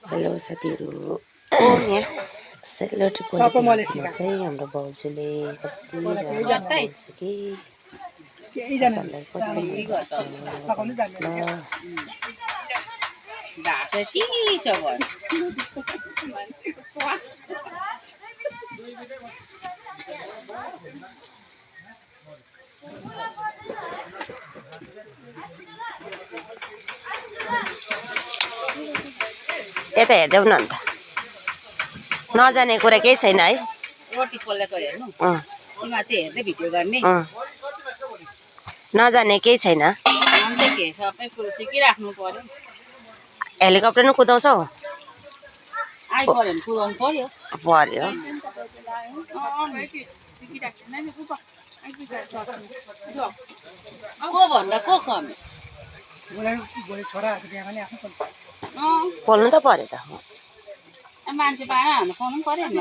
hello साथीहरू सेलरोटी पोलेको हेर्नुहोस् है हाम्रो भाउजूले कति राम्रो बनाउँछ कि तपाईँलाई कस्तो मनपर्छ ल यता हेर्दै न अन्त नजाने कुरा केही छैन है रोटी पोलेको हेर्नु तिमीमा चाहिँ हेर्दै भिडियो गर्ने नजाने केही छैन अन्त के सबै कुरो सिकिराख्नु पर्यो हेलिकप्टर नि कुदाउँछौ आइपऱ्यो भने कुदाउनु पर्यो पर्यो को भन्दा को कमी पोल्नु त पर्यो त मान्छे पाएन भने पाउनु पनि पर्यो नि